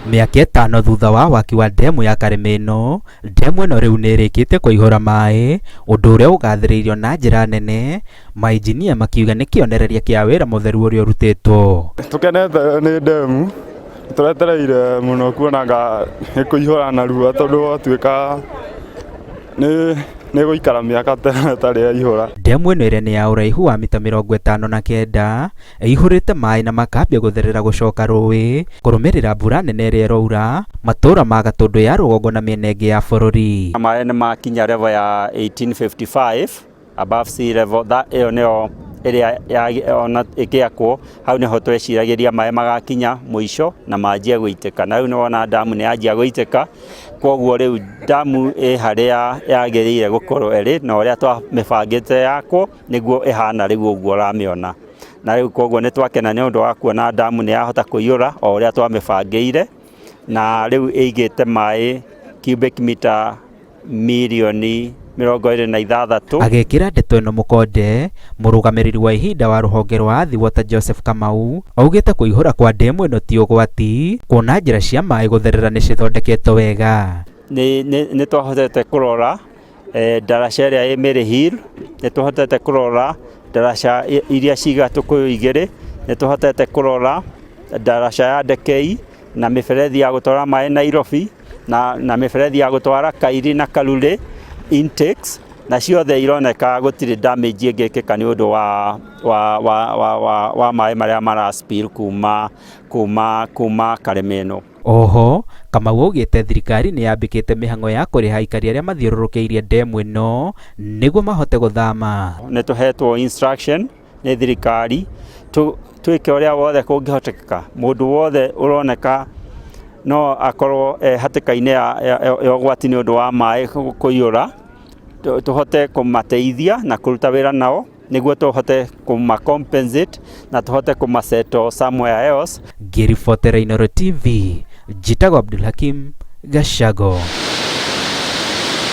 Mĩaka ĩtano thutha wa waki wa ndemu ya Karemeno, ndemu ĩno rĩu nĩrĩkĩte kũihũra maĩ, ũndũ ũrĩa ũgathĩrĩirio na njĩra nene, mainjinia makiuga nĩ kĩonereria kĩa wĩra mũtheru ũrĩa ũrutĩtwo. Tũkenete nĩ ndemu, tũretereire mũno kuonaga ĩkũihũra narua tondũ watuĩka nĩ gũikara mĩaka ĩtarĩ yaihũra. Ndemu ĩno ĩrĩa nĩ ya ũraihu wa mita 59 ĩihũrĩte maĩ na makambia gũtherera gũcoka rũĩ kũrũmĩrĩra mbura nene ĩrĩa ĩraura matũũra ma Gatũndũ ya rũgongo na mĩena ĩngĩ ya bũrũri. Maĩ nĩ makinya level ya 1855 above sea level. Ĩyo nĩyo ĩrĩa ona ĩgĩakwo, hau nĩho tweciragĩria maĩ magakinya mũico na manjie gũitĩka, na rĩu nĩwona damu nĩ yanjia gũitĩka, koguo rĩu damu harĩa yagĩrĩire gũkorwo ĩrĩ na ũrĩa twamĩbangĩte yakwo nĩguo ĩhana rĩu ũguo ũramĩona. Na rĩu koguo nĩ twakena nĩ ũndũ wa kuona damu nĩ yahota kũiyũra o ũrĩa twamĩbangĩire, na rĩu ĩigĩte maĩ cubic meter mirioni 26. Agĩkĩra ndeto ĩno mũkonde, mũrũgamĩrĩri wa ihinda wa rũhonge rwa Athi Water Joseph Kamau augĩte kũihũra kwa ndemu ĩno ti ũgwati, kuona njĩra cia maĩ gũtherera nĩ cithondeketwo wega. Nĩ twahotete kũrora ndaraca ĩrĩa ĩ Mary Hill, nĩ twahotete kũrora ndaraca iria cigatũ Kũyũ igĩrĩ, nĩ twahotete kũrora ndaraca ya Ndekei na mĩberethi ya gũtwara maĩ Nairobi na mĩberethi ya gũtwara Kairi na Karurĩ intakes, na ciothe ironeka gũtirĩ damage ĩngĩkĩka nĩ ũndũ wa maĩ marĩa mara spill kuma Karemeno. Oho, Kamau augĩte thirikari nĩ yambĩkĩte mĩhang'o ya kũrĩha aikari arĩa mathiũrũrũkĩirie ndemu ĩno nĩguo mahote gũthama. Nĩ tũhetwo instruction nĩ thirikari twĩke ũrĩa wothe kũngĩhotekeka, mũndũ wothe ũroneka no akorwo hatĩka-inĩ ya ũgwati nĩ ũndũ wa maĩ kũiyũra, tũhote kũmateithia na kũruta wĩra nao nĩguo tũhote kũmacompensate na tũhote kũmasettle somewhere else. Ngĩribotera Inooro TV, njĩtagwo Abdulhakim Gachago.